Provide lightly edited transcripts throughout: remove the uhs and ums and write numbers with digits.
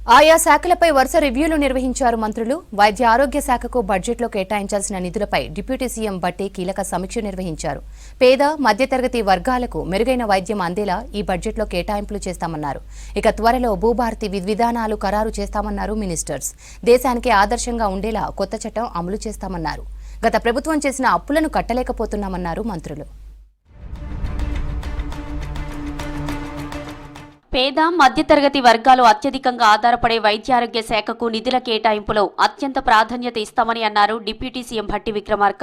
ఆయా శాఖలపై వరుస రివ్యూలు నిర్వహించారు మంత్రులు. వైద్య ఆరోగ్య శాఖకు బడ్జెట్లో కేటాయించాల్సిన నిధులపై డిప్యూటీ సీఎం భట్టి కీలక సమీక్ష నిర్వహించారు. పేద మధ్యతరగతి వర్గాలకు మెరుగైన వైద్యం అందేలా ఈ బడ్జెట్లో కేటాయింపులు చేస్తామన్నారు. ఇక త్వరలో భూభారతి విధానాలు ఖరారు చేస్తామన్నారు మినిస్టర్స్. దేశానికి ఆదర్శంగా ఉండేలా కొత్త చట్టం అమలు చేస్తామన్నారు. గత ప్రభుత్వం చేసిన అప్పులను కట్టలేకపోతున్నామన్నారు మంత్రులు. పేద మధ్యతరగతి వర్గాలు అత్యధికంగా ఆధారపడే వైద్యారోగ్య శాఖకు నిధుల కేటాయింపులో అత్యంత ప్రాధాన్యత ఇస్తామని అన్నారు డిప్యూటీ సీఎం భట్టి విక్రమార్క.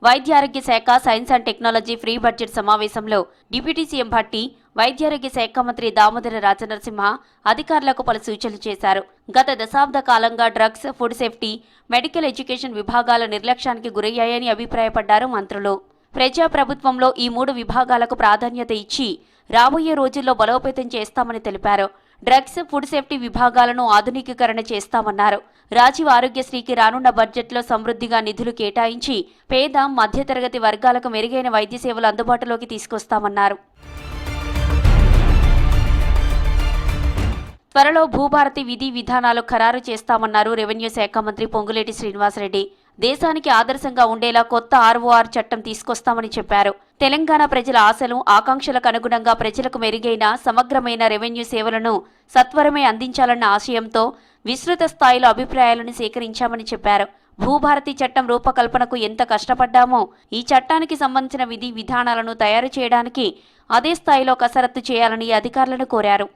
వైద్యారోగ్య శాఖ science and technology free budget సమావేశంలో డిప్యూటీ సీఎం భట్టి, వైద్యారోగ్య శాఖ మంత్రి దామోదర రాజనరసింహ అధికారులకు పలు సూచనలు చేశారు. గత దశాబ్ద కాలంగా drugs, food safety, medical education విభాగాల నిర్లక్ష్యానికి గురయ్యాయని అభిప్రాయపడ్డారు మంత్రులు. ప్రజాప్రభుత్వంలో ఈ 3 విభాగాలకు ప్రాధాన్యత ఇచ్చి రాబోయే రోజుల్లో బలోపేతం చేస్తామని తెలిపారు. డ్రగ్స్, ఫుడ్ సేఫ్టీ విభాగాలను ఆధునికీకరణ చేస్తామన్నారు. రాజీవ్ ఆరోగ్యశ్రీకి రానున్న బడ్జెట్లో సమృద్ధిగా నిధులు కేటాయించి పేద మధ్యతరగతి వర్గాలకు మెరుగైన వైద్య సేవలు అందుబాటులోకి తీసుకొస్తామన్నారు. త్వరలో భూభారతి విధి విధానాలు ఖరారు చేస్తామన్నారు రెవెన్యూ శాఖ మంత్రి పొంగులేటి శ్రీనివాసరెడ్డి. దేశానికి ఆదర్శంగా ఉండేలా కొత్త ఆర్ఓఆర్ చట్టం తీసుకొస్తామని చెప్పారు. తెలంగాణ ప్రజల ఆశలు, ఆకాంక్షలకు అనుగుణంగా ప్రజలకు మెరుగైన, సమగ్రమైన రెవెన్యూ సేవలను సత్వరమే అందించాలన్న ఆశయంతో విస్తృత స్థాయిలో అభిప్రాయాలను సేకరించామని చెప్పారు. భూభారతి చట్టం రూపకల్పనకు ఎంత కష్టపడ్డామో ఈ చట్టానికి సంబంధించిన విధి విధానాలను తయారు చేయడానికి అదే స్థాయిలో కసరత్తు చేయాలని అధికారులను కోరారు.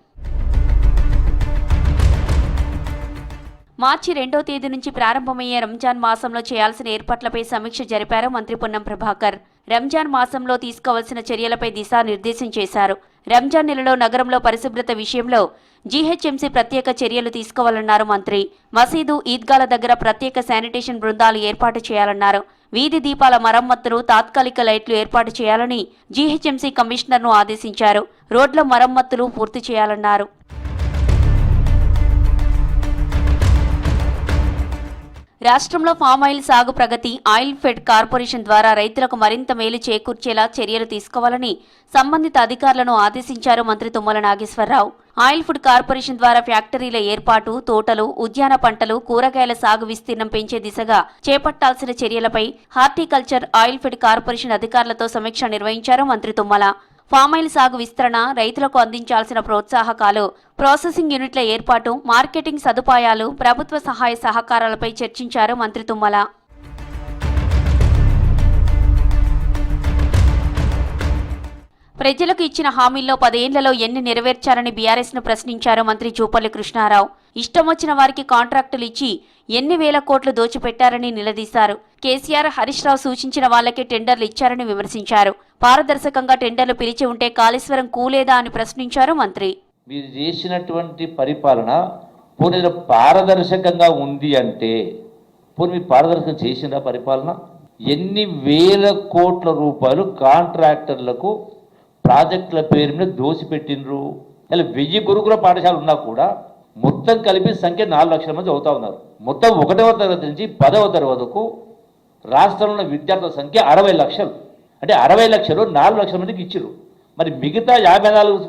మార్చి 2వ తేదీ నుంచి ప్రారంభమయ్యే రంజాన్ మాసంలో చేయాల్సిన ఏర్పాట్లపై సమీక్ష జరిపారు మంత్రి పొన్నం ప్రభాకర్. రంజాన్ మాసంలో తీసుకోవాల్సిన చర్యలపై దిశానిర్దేశం చేశారు. రంజాన్ నెలలో నగరంలో పరిశుభ్రత విషయంలో జీహెచ్ఎంసీ ప్రత్యేక చర్యలు తీసుకోవాలన్నారు మంత్రి. మసీదు, ఈద్గాల దగ్గర ప్రత్యేక శానిటేషన్ బృందాలు ఏర్పాటు చేయాలన్నారు. వీధి దీపాల మరమ్మతులు, తాత్కాలిక లైట్లు ఏర్పాటు చేయాలని జీహెచ్ఎంసీ కమిషనర్ను ఆదేశించారు. రోడ్ల మరమ్మతులు పూర్తి చేయాలన్నారు. రాష్ట్రంలో ఫామాయిల్ సాగు ప్రగతి, ఆయిల్ ఫెడ్ కార్పొరేషన్ ద్వారా రైతులకు మరింత మేలు చేకూర్చేలా చర్యలు తీసుకోవాలని సంబంధిత అధికారులను ఆదేశించారు మంత్రి Tummala Nageswararao. Oil food corporation ద్వారా ఫ్యాక్టరీల ఏర్పాటు, తోటలు, ఉద్యాన పంటలు, కూరగాయల సాగు విస్తీర్ణం పెంచే దిశగా చేపట్టాల్సిన చర్యలపై హార్టికల్చర్, ఆయిల్ ఫెడ్ కార్పొరేషన్ అధికారులతో సమీక్ష నిర్వహించారు మంత్రి తుమ్మల. ఫామాయిల్ సాగు విస్తరణ, రైతులకు అందించాల్సిన ప్రోత్సాహకాలు, ప్రాసెసింగ్ యూనిట్ల ఏర్పాటు, మార్కెటింగ్ సదుపాయాలు, ప్రభుత్వ సహాయ సహకారాలపై చర్చించారు మంత్రి తుమ్మల. ప్రజలకు ఇచ్చిన హామీల్లో 10 ఏళ్లలో ఎన్ని నెరవేర్చారని బీఆర్ఎస్ను ప్రశ్నించారు మంత్రి జూపల్లి కృష్ణారావు. ఇష్టం వచ్చిన వారికి కాంట్రాక్టులు ఇచ్చి ఎన్ని వేల కోట్లు దోచిపెట్టారని నిలదీశారు. కేసీఆర్, హరీష్ రావు సూచించిన వాళ్లకే టెండర్లు ఇచ్చారని విమర్శించారు. పారదర్శకంగా టెండర్లు పిలిచి ఉంటే కాళేశ్వరం కూలేదా అని ప్రశ్నించారు మంత్రి. మీరు చేసినటువంటి పరిపాలన పూర్తిగా పారదర్శకంగా ఉంది అంటే పూర్తి పారదర్శకం చేసిన పరిపాలన ఎన్ని వేల కోట్ల రూపాయలు కాంట్రాక్టర్లకు ప్రాజెక్టుల పేరు మీద దోసిపెట్టినరు. ఇలా 1000 గురుకుల పాఠశాలలు ఉన్నా కూడా మొత్తం కలిపి సంఖ్య 4 లక్షల మంది అవుతా ఉన్నారు. మొత్తం 1వ తరగతి నుంచి 10వ తరగతి వరకు రాష్ట్రంలో ఉన్న విద్యార్థుల సంఖ్య 60 లక్షలు. అంటే 60 లక్షలు 4 లక్షల మందికి ఇచ్చిరు. మరి మిగతా 54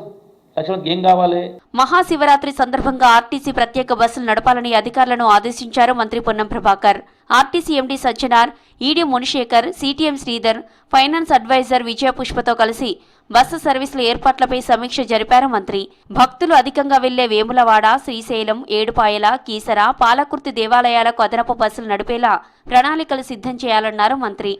లక్షల మందికి ఏం కావాలి? మహాశివరాత్రి సందర్భంగా ఆర్టీసీ ప్రత్యేక బస్సులు నడపాలని అధికారులను ఆదేశించారు మంత్రి Ponnam Prabhakar. RTC MD Sajjanar, ED Munishekar, CTM Sridhar, finance adviser విజయపుష్పతో కలిసి బస్సు సర్వీసుల ఏర్పాట్లపై సమీక్ష జరిపారు మంత్రి. భక్తులు అధికంగా వెళ్లే వేములవాడ, శ్రీశైలం, ఏడుపాయల, కీసర, పాలకుర్తి దేవాలయాలకు అదనపు బస్సులు నడిపేలా ప్రణాళికలు సిద్ధం చేయాలన్నారు మంత్రి.